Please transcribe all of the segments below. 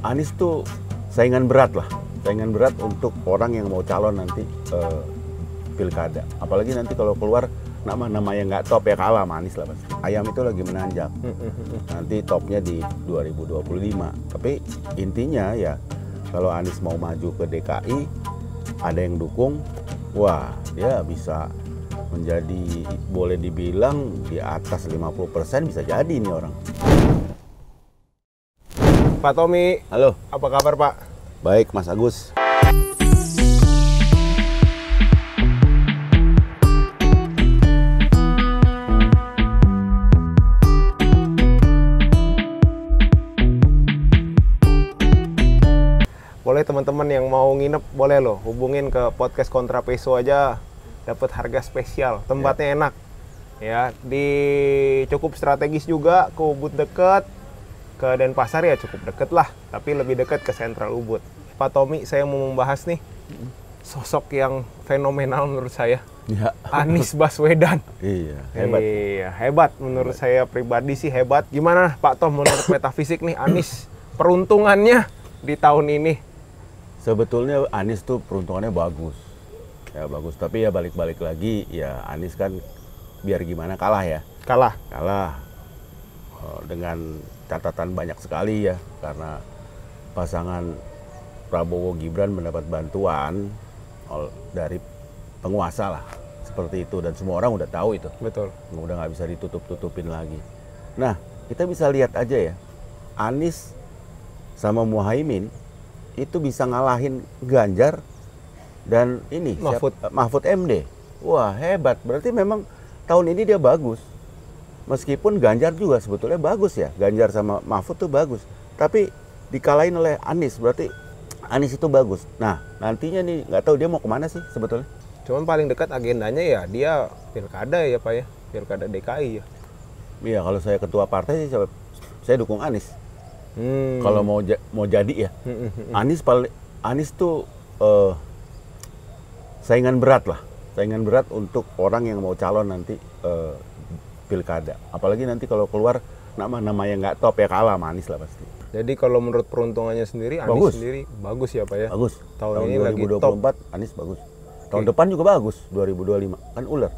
Anies tuh saingan berat lah, saingan berat untuk orang yang mau calon nanti pilkada. Apalagi nanti kalau keluar nama yang nggak top ya kalah sama Anies lah pasti. Ayam itu lagi menanjak. Nanti topnya di 2025. Tapi intinya ya kalau Anies mau maju ke DKI, ada yang dukung, wah dia bisa menjadi boleh dibilang di atas 50% bisa jadi ini orang. Pak Tommy, Halo, apa kabar Pak? baik Mas Agus. Boleh teman-teman yang mau nginep, boleh loh hubungin ke podcast Kontrapeso aja, dapat harga spesial, tempatnya enak. Ya, di cukup strategis juga, ke Ubud deket, ke Denpasar ya cukup deket lah, tapi lebih deket ke Sentral Ubud. Pak Tommy, saya mau membahas nih sosok yang fenomenal menurut saya, Ya. Anies Baswedan. Iya, hebat. Iya, hebat menurut saya pribadi sih hebat. Gimana Pak Tom menurut metafisik nih Anies peruntungannya di tahun ini? Sebetulnya Anies tuh peruntungannya bagus. Ya bagus, tapi ya balik-balik lagi ya Anies kan biar gimana kalah ya. Kalah. Kalah dengan catatan banyak sekali ya karena pasangan Prabowo Gibran mendapat bantuan dari penguasa lah. Seperti itu dan semua orang udah tahu itu. Betul. Udah nggak bisa ditutup-tutupin lagi. Nah, kita bisa lihat aja ya. Anies sama Muhaimin itu bisa ngalahin Ganjar dan ini Mahfud MD. Wah, hebat. Berarti memang tahun ini dia bagus. Meskipun Ganjar juga sebetulnya bagus ya. Ganjar sama Mahfud tuh bagus. Tapi dikalahin oleh Anies. Berarti Anies itu bagus. Nah, nantinya nih nggak tahu dia mau kemana sih sebetulnya. Cuman paling dekat agendanya ya dia pilkada ya Pak ya. Pilkada DKI ya. Iya, kalau saya ketua partai sih saya dukung Anies. Kalau mau jadi ya, Anies tuh saingan berat lah, saingan berat untuk orang yang mau calon nanti pilkada. Apalagi nanti kalau keluar nama yang nggak top ya kalah sama Anies lah pasti. Jadi kalau menurut peruntungannya sendiri, Anies sendiri bagus ya Pak ya? Bagus. Tahun ini 2024 lagi top. Anies bagus. Tahun depan juga bagus, 2025 kan ular.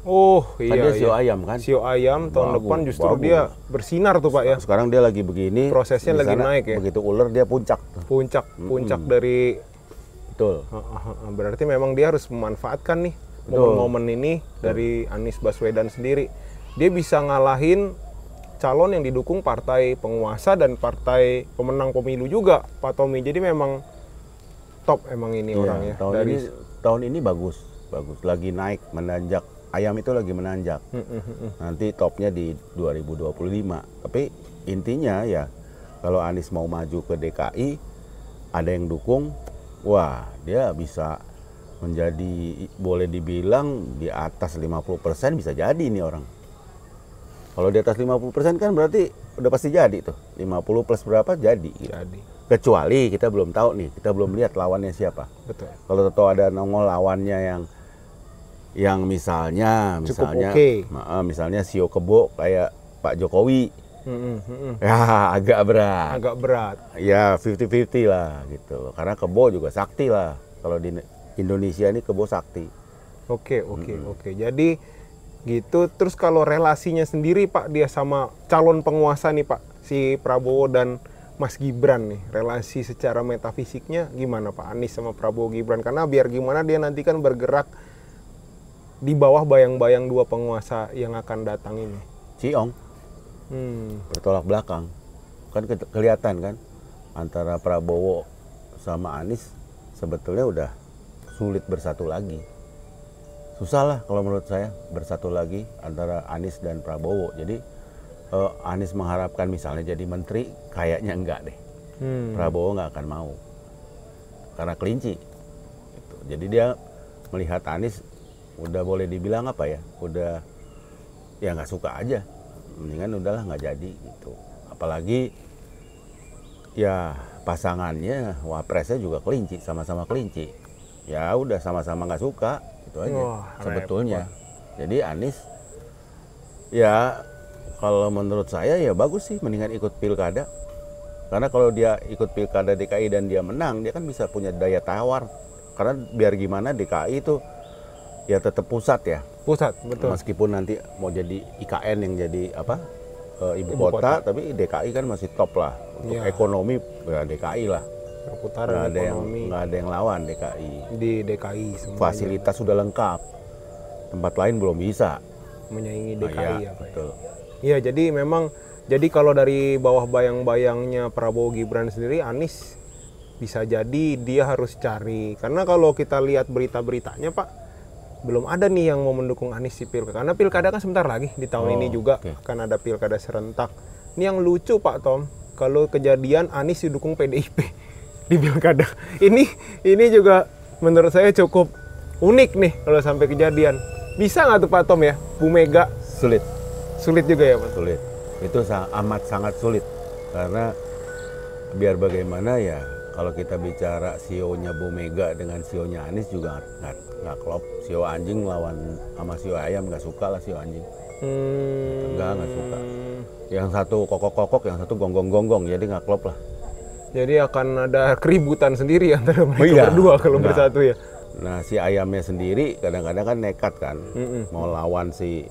Oh Kan iya, dia sio ayam kan. Sio ayam tahun Bagus, depan justru bagus. dia bersinar tuh Pak ya. Sekarang dia lagi begini. Prosesnya di lagi sana naik ya. Begitu ular dia puncak. Puncak dari. Betul. Berarti memang dia harus memanfaatkan nih momen-momen ini dari Anies Baswedan sendiri. Dia bisa ngalahin calon yang didukung partai penguasa dan partai pemenang pemilu juga, Pak Tommy. Jadi memang top emang ini orangnya. Tahun ini bagus. Lagi naik, menanjak. Ayam itu lagi menanjak. Nanti topnya di 2025. Tapi intinya ya kalau Anies mau maju ke DKI, ada yang dukung, wah dia bisa menjadi boleh dibilang di atas 50% bisa jadi ini orang. Kalau di atas 50% kan berarti udah pasti jadi tuh. 50 plus berapa jadi. Jadi. Kecuali kita belum tahu nih, kita belum lihat lawannya siapa. Betul. Kalau tahu ada nongol lawannya yang misalnya misalnya Sio Kebo kayak Pak Jokowi. Ya agak berat. Ya 50-50 lah gitu. Karena Kebo juga sakti lah. Kalau di Indonesia ini Kebo sakti. Oke. Jadi gitu. Terus kalau relasinya sendiri Pak, dia sama calon penguasa nih Pak, si Prabowo dan Mas Gibran nih, relasi secara metafisiknya gimana Pak Anies sama Prabowo Gibran? Karena biar gimana dia nanti kan bergerak di bawah bayang-bayang dua penguasa yang akan datang ini. Ciong. Bertolak belakang. Kan kelihatan kan antara Prabowo sama Anies sebetulnya udah sulit bersatu lagi. Susah lah kalau menurut saya bersatu lagi antara Anies dan Prabowo. Jadi Anies mengharapkan misalnya jadi menteri, kayaknya enggak deh. Prabowo nggak akan mau karena kelinci. Gitu. Jadi dia melihat Anies udah boleh dibilang apa ya, udah ya nggak suka aja, mendingan udahlah nggak jadi gitu. Apalagi ya pasangannya wapresnya juga kelinci, sama-sama kelinci. Ya udah sama-sama nggak suka itu aja sebetulnya. Jadi Anies ya kalau menurut saya ya bagus sih, mendingan ikut pilkada. Karena kalau dia ikut pilkada DKI dan dia menang, dia kan bisa punya daya tawar. Karena biar gimana DKI itu ya tetap pusat ya. Pusat, betul. Meskipun nanti mau jadi IKN yang jadi apa ibu kota, tapi DKI kan masih top lah. Untuk ekonomi ya DKI lah. Perputaran ekonomi. Nggak ada yang lawan DKI. Di DKI semuanya. Fasilitas sudah lengkap. Tempat lain belum bisa. Menyaingi DKI ya, Pak. betul. Iya, jadi memang kalau dari bawah bayang-bayangnya Prabowo Gibran sendiri, Anies bisa jadi dia harus cari. Karena kalau kita lihat berita-beritanya Pak, belum ada nih yang mau mendukung Anies di pilkada. Karena pilkada kan sebentar lagi di tahun ini juga akan ada pilkada serentak. Ini yang lucu Pak Tom, kalau kejadian Anies didukung PDIP di pilkada. Ini juga menurut saya cukup unik nih kalau sampai kejadian. Bisa nggak tuh Pak Tom ya, Bu Mega? Sulit juga ya Pak? Sulit. Itu amat sangat sulit. Karena biar bagaimana ya, kalau kita bicara CEO-nya Bu Mega dengan CEO-nya Anies juga nggak klop. CEO anjing lawan sama CEO ayam, nggak suka lah CEO anjing. Nggak suka. Yang satu kokok-kokok, yang satu gonggong-gonggong, jadi nggak klop lah. Jadi akan ada keributan sendiri antara mereka berdua kalau bersatu ya. Nah, si ayamnya sendiri kadang-kadang kan nekat kan, mau lawan si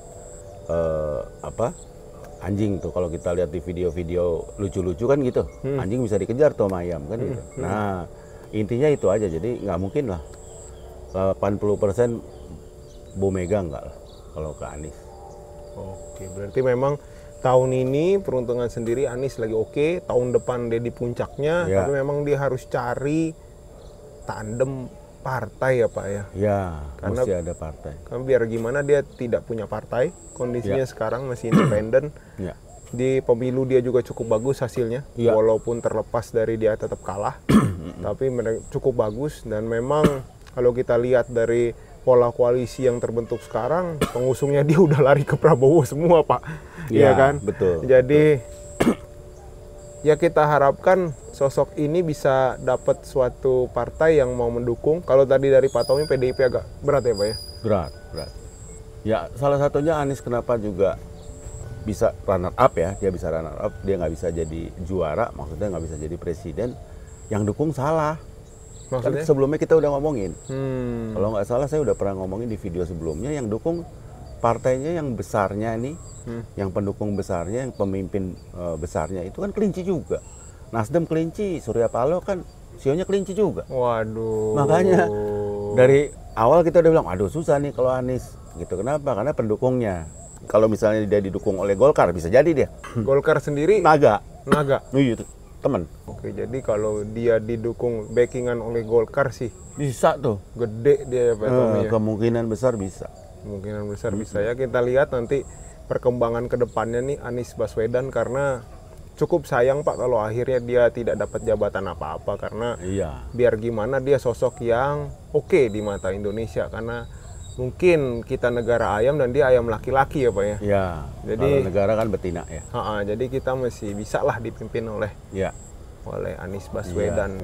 anjing tuh. Kalau kita lihat di video-video lucu-lucu kan gitu, anjing bisa dikejar tuh sama ayam kan gitu. Nah, intinya itu aja. Jadi nggak mungkin lah 80% Bu Mega nggak lah kalau ke Anies. Oke, berarti memang tahun ini peruntungan sendiri Anies lagi oke. Tahun depan dia di puncaknya, tapi memang dia harus cari tandem partai ya Pak ya. Ya, karena mesti ada partai. Karena biar gimana dia tidak punya partai, kondisinya sekarang masih independen. Di pemilu dia juga cukup bagus hasilnya, walaupun terlepas dari dia tetap kalah, tapi cukup bagus. Dan memang kalau kita lihat dari pola koalisi yang terbentuk sekarang, pengusungnya dia udah lari ke Prabowo semua Pak. Iya kan? Betul. Jadi ya kita harapkan sosok ini bisa dapat suatu partai yang mau mendukung. Kalau tadi dari Pak Tommy PDIP agak berat ya Pak ya? Berat. Ya salah satunya Anies kenapa juga bisa runner up ya. Dia bisa runner up, dia nggak bisa jadi juara, maksudnya nggak bisa jadi presiden. Yang dukung salah. Maksudnya? Kan sebelumnya kita udah ngomongin. Kalau nggak salah saya udah pernah ngomongin di video sebelumnya, yang dukung partainya yang besarnya nih, yang pendukung besarnya, yang pemimpin besarnya itu kan kelinci juga. Nasdem kelinci, Surya Paloh kan sionya kelinci juga. Waduh. Makanya dari awal kita udah bilang, aduh susah nih kalau Anies. Gitu. Kenapa? Karena pendukungnya. Kalau misalnya dia didukung oleh Golkar, bisa jadi dia. Golkar sendiri? Naga. Iya, teman. Oke, jadi kalau dia didukung backingan oleh Golkar sih bisa tuh. Gede dia ya Pak Tommy ya? Kemungkinan besar bisa. Kemungkinan besar bisa ya. Kita lihat nanti perkembangan ke depannya nih Anies Baswedan, karena cukup sayang Pak kalau akhirnya dia tidak dapat jabatan apa-apa, karena biar gimana dia sosok yang oke di mata Indonesia, karena mungkin kita negara ayam dan dia ayam laki-laki ya Pak ya. Iya. Jadi kalau negara kan betina ya. Jadi kita masih bisa lah dipimpin oleh Anies Baswedan.